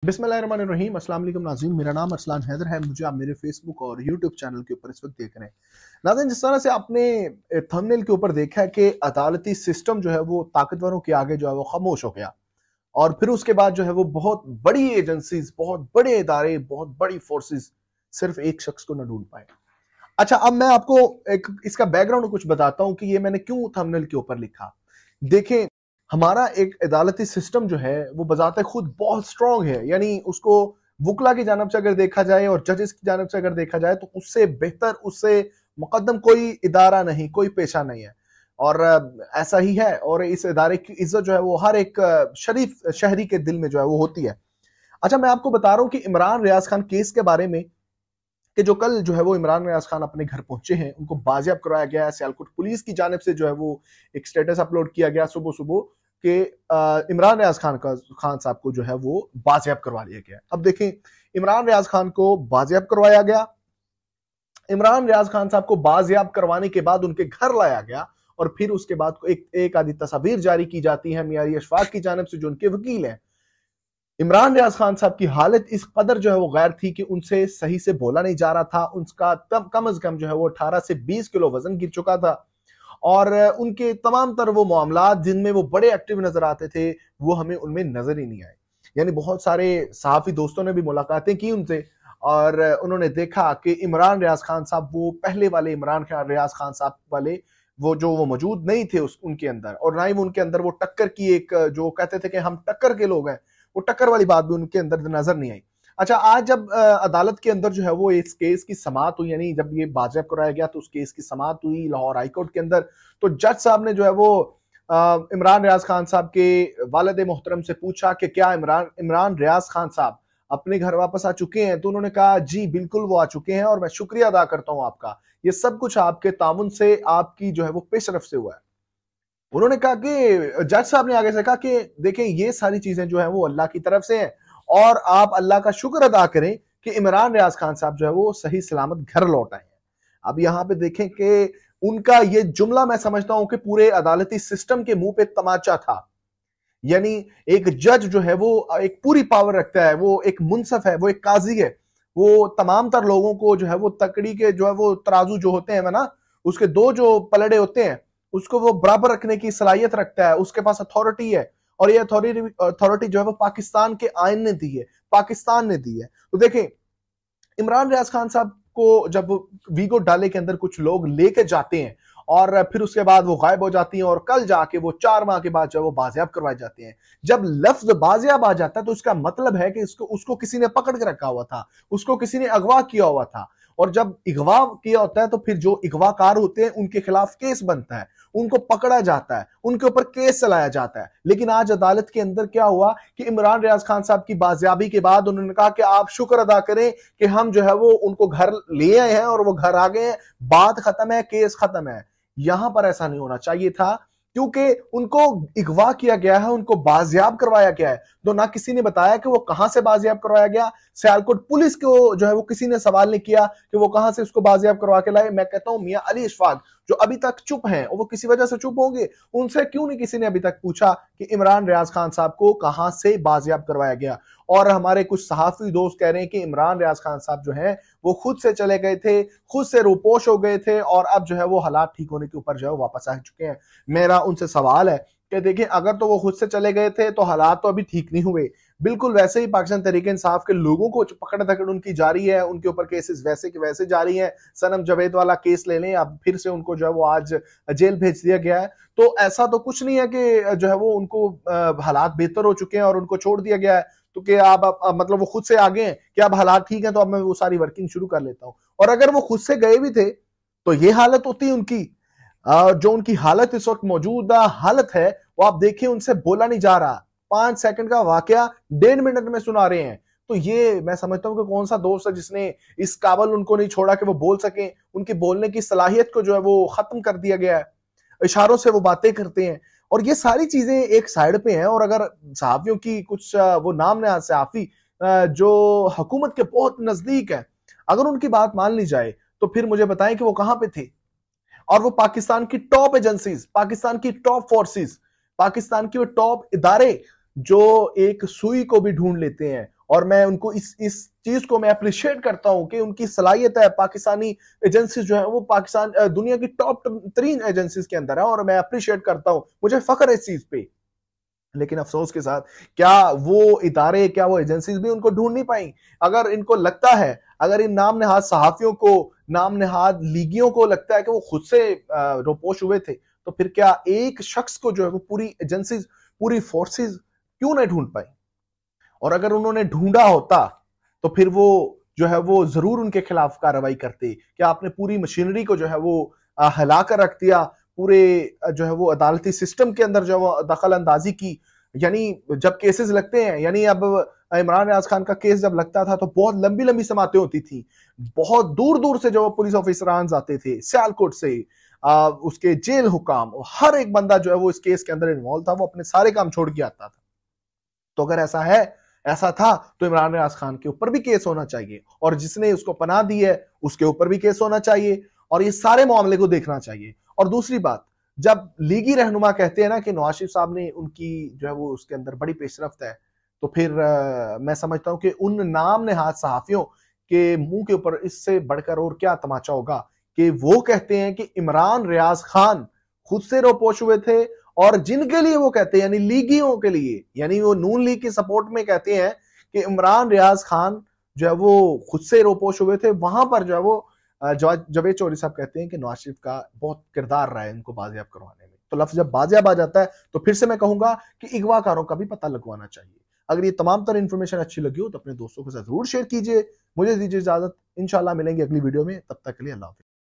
बिस्मिल्लाहिर्रहमानिर्रहीम। अस्सलाम वालेकुम नाज़रीन, मेरा नाम अरसलान हैदर है। मुझे आप मेरे फेसबुक और यूट्यूब चैनल के ऊपर इस वक्त देख रहे हैं। नाज़रीन, जिस तरह से आपने थंबनेल के ऊपर देखा है कि अदालती सिस्टम जो है वो ताकतवरों के आगे जो है वो खामोश हो गया और फिर उसके बाद जो है वो बहुत बड़ी एजेंसीज, बहुत बड़े इदारे, बहुत बड़ी फोर्सेस सिर्फ एक शख्स को न ढूंढ पाए। अच्छा, अब मैं आपको एक इसका बैकग्राउंड कुछ बताता हूं कि ये मैंने क्यों थंबनेल के ऊपर लिखा। देखें, हमारा एक अदालती सिस्टम जो है वो बजाते खुद बहुत स्ट्रांग है, यानी उसको वुकला की जानब से अगर देखा जाए और जजेस की जानब से अगर देखा जाए तो उससे बेहतर, उससे मुकद्दम कोई इदारा नहीं, कोई पेशा नहीं है। और ऐसा ही है। और इस इदारे की इज्जत जो है वो हर एक शरीफ शहरी के दिल में जो है वो होती है। अच्छा, मैं आपको बता रहा हूं कि इमरान रियाज खान केस के बारे में कि जो कल जो है वो इमरान रियाज खान अपने घर पहुंचे हैं, उनको बाजियाब करवाया गया है। सियालकोट पुलिस की जानिब से जो है वो एक स्टेटस अपलोड किया गया सुबह सुबह कि इमरान रियाज खान साहब को जो है वो बाजियाब करवा लिया गया। अब देखें, इमरान रियाज खान को बाजियाब करवाया गया। इमरान रियाज खान साहब को बाजियाब करवाने के बाद उनके घर लाया गया और फिर उसके बाद एक आधी तस्वीर जारी की जाती है मियां अशफाक की जानिब से, जो उनके वकील हैं। इमरान रियाज खान साहब की हालत इस कदर जो है वो गैर थी कि उनसे सही से बोला नहीं जा रहा था। उनका तब कम से कम जो है वो 18 से 20 किलो वजन गिर चुका था और उनके तमाम तर वो मामला जिनमें वो बड़े एक्टिव नजर आते थे वो हमें उनमें नजर ही नहीं आए। यानी बहुत सारे सहाफी दोस्तों ने भी मुलाकातें की उनसे और उन्होंने देखा कि इमरान रियाज खान साहब वो पहले वाले इमरान रियाज खान साहब वाले वो मौजूद नहीं थे उनके अंदर, और ना ही वो उनके अंदर वो टक्कर की एक जो कहते थे कि हम टक्कर के लोग हैं, वो टक्कर वाली बात भी उनके अंदर नजर नहीं आई। अच्छा, आज जब अदालत के अंदर जो है वो इस केस की समाअत हुई, यानी जब ये बाजियाब कराया गया तो उस केस की समाअत हुई लाहौर हाईकोर्ट के अंदर, तो जज साहब ने जो है वो इमरान रियाज खान साहब के वालिद मोहतरम से पूछा कि क्या इमरान रियाज खान साहब अपने घर वापस आ चुके हैं। तो उन्होंने कहा जी बिल्कुल वो आ चुके हैं और मैं शुक्रिया अदा करता हूं आपका, ये सब कुछ आपके तामुन से, आपकी जो है वो पेशरफ से हुआ है। उन्होंने कहा कि जज साहब ने आगे से कहा कि देखें, ये सारी चीजें जो है वो अल्लाह की तरफ से हैं और आप अल्लाह का शुक्र अदा करें कि इमरान रियाज खान साहब जो है वो सही सलामत घर लौट आए हैं। अब यहां पे देखें कि उनका ये जुमला मैं समझता हूं कि पूरे अदालती सिस्टम के मुंह पे तमाचा था। यानी एक जज जो है वो एक पूरी पावर रखता है, वो एक मुंसफ है, वो एक काजी है, वो तमाम तर लोगों को जो है वो तकड़ी के जो है वो तराजू जो होते हैं ना, उसके दो जो पलड़े होते हैं उसको वो बराबर रखने की सलाहियत रखता है, उसके पास अथॉरिटी है। और ये अथॉरिटी जो है वो पाकिस्तान के आइन ने दी है, पाकिस्तान ने दी है। तो देखें, इमरान रियाज खान साहब को जब वीगो डाले के अंदर कुछ लोग लेके जाते हैं और फिर उसके बाद वो गायब हो जाती हैं और कल जाके वो 4 माह के बाद जो है वो बाजियाब करवाए जाते हैं। जब लफ्ज बाजियाब आ जाता है तो इसका मतलब है कि उसको किसी ने पकड़ के रखा हुआ था, उसको किसी ने अगवा किया हुआ था। और जब अगवा किया होता है तो फिर जो अगवाकार होते हैं उनके खिलाफ केस बनता है, उनको पकड़ा जाता है, उनके ऊपर केस चलाया जाता है। लेकिन आज अदालत के अंदर क्या हुआ कि इमरान रियाज खान साहब की बाजियाबी के बाद उन्होंने कहा कि आप शुक्र अदा करें कि हम जो है वो उनको घर ले आए हैं और वो घर आ गए हैं, बात खत्म है, केस खत्म है। यहां पर ऐसा नहीं होना चाहिए था, क्योंकि उनको अगवा किया गया है, उनको बाजियाब करवाया गया है। तो ना किसी ने बताया कि वो कहां से बाजियाब करवाया गया। सियालकोट पुलिस को जो है वो किसी ने सवाल नहीं किया कि वो कहां से उसको बाजियाब करवा के लाए। मैं कहता हूं मियां अली अशफाक जो अभी तक चुप हैं, और वो किसी वजह से चुप होंगे, उनसे क्यों नहीं किसी ने अभी तक पूछा कि इमरान रियाज खान साहब को कहां से बाजियाब करवाया गया। और हमारे कुछ सहाफी दोस्त कह रहे हैं कि इमरान रियाज खान साहब जो है वो खुद से चले गए थे, खुद से रूपोश हो गए थे और अब जो है वो हालात ठीक होने के ऊपर जो है वापस आ चुके हैं। मेरा उनसे सवाल है कि देखिए, अगर तो वो खुद से चले गए थे तो हालात तो अभी ठीक नहीं हुए, बिल्कुल वैसे ही पाकिस्तान तहरीक इंसाफ के लोगों को पकड़ धकड़ उनकी जारी है, उनके ऊपर केसेस वैसे के वैसे जारी हैं। सनम जवेद वाला केस ले लें, अब फिर से उनको जो है वो आज जेल भेज दिया गया है। तो ऐसा तो कुछ नहीं है कि जो है वो उनको हालात बेहतर हो चुके हैं और उनको छोड़ दिया गया है। तो कि आप मतलब वो खुद से आ गए हैं कि अब हालात ठीक है तो अब मैं वो सारी वर्किंग शुरू कर लेता हूं। और अगर वो खुद से गए भी थे तो ये हालत होती उनकी, जो उनकी हालत इस वक्त मौजूदा हालत है वो आप देखिए, उनसे बोला नहीं जा रहा। 5 सेकंड का वाकया 1.5 मिनट में सुना रहे हैं। तो ये मैं समझता हूं कि कौन सा दोस्त है जिसने इस काबल उनको नहीं छोड़ा कि वो बोल सके। उनकी बोलने की सलाहियत को जो है वो खत्म कर दिया गया है, इशारों से वो बातें करते हैं। और ये सारी चीजें एक साइड पे हैं। और अगर सहाफियों की कुछ वो नाम ने सहाफी जो हुकूमत के बहुत नजदीक है, अगर उनकी बात मान ली जाए तो फिर मुझे बताएं कि वो कहां पे थे। और वो पाकिस्तान की टॉप एजेंसीज, पाकिस्तान की टॉप फोर्सेस, पाकिस्तान के वो टॉप इदारे जो एक सुई को भी ढूंढ लेते हैं और मैं उनको इस चीज को मैं अप्रिशिएट करता हूं कि उनकी सलाहियत है। पाकिस्तानी एजेंसीज जो है वो पाकिस्तान दुनिया की टॉप 3 एजेंसीज के अंदर है और मैं अप्रिशिएट करता हूं, मुझे फख्र है इस चीज पे। लेकिन अफसोस के साथ क्या वो इदारे, क्या वो एजेंसीज भी उनको ढूंढ नहीं पाई? अगर इनको लगता है, अगर इन नाम नेहाद सहाफियों को, नाम नेहाद लीगियों को लगता है कि वो खुद से रोपोश हुए थे, तो फिर क्या एक शख्स को जो है वो पूरी एजेंसीज, पूरी फोर्सेस क्यों नहीं ढूंढ पाई? और अगर उन्होंने ढूंढा होता तो फिर वो जो है वो जरूर उनके खिलाफ कार्रवाई करते। क्या आपने पूरी मशीनरी को जो है वो हिला कर रख दिया, पूरे जो है वो अदालती सिस्टम के अंदर जो है वो दखल अंदाजी की? यानी जब केसेस लगते हैं, यानी अब इमरान रियाज खान का केस जब लगता था तो बहुत लंबी लंबी समातें होती थी, बहुत दूर दूर से जो पुलिस ऑफिसरान आते थे, सियालकोट से उसके जेल हुकाम, हर एक बंदा जो है वो इस केस के अंदर इन्वॉल्व था, वो अपने सारे काम छोड़ के आता था। तो अगर ऐसा है, ऐसा था, तो इमरान रियाज खान के ऊपर भी केस होना चाहिए और जिसने उसको पनाह दी है उसके ऊपर भी केस होना चाहिए और ये सारे मामले को देखना चाहिए। और दूसरी बात, जब लीगी रहनुमा कहते हैं ना कि नवाज शरीफ साहब ने उनकी जो है वो उसके अंदर बड़ी पेशरफ्त है, तो फिर मैं समझता हूं कि उन नाम नेहाद सहाफियों के मुंह के ऊपर इससे बढ़कर और क्या तमाचा होगा कि वो कहते हैं कि इमरान रियाज खान खुद से रोपोश हुए थे और जिनके लिए वो कहते हैं, यानी लीगियों के लिए, यानी वो नून लीग की सपोर्ट में कहते हैं कि इमरान रियाज खान जो है वो खुद से रोपोश हुए थे, वहां पर जो है वो जावेद चौधरी साहब कहते हैं कि नवाज शरीफ का बहुत किरदार रहा है इनको बाजियाब करवाने में। तो लफ्ज जब बाजियाब आ जाता है तो फिर से मैं कहूंगा कि अगवाकारों का भी पता लगवाना चाहिए। अगर ये तमाम तरह इंफॉर्मेशन अच्छी लगी हो तो अपने दोस्तों के साथ जरूर शेयर कीजिए। मुझे दीजिए इजाजत, इंशाल्लाह मिलेंगे अगली वीडियो में, तब तक के लिए अल्लाह हाफिज।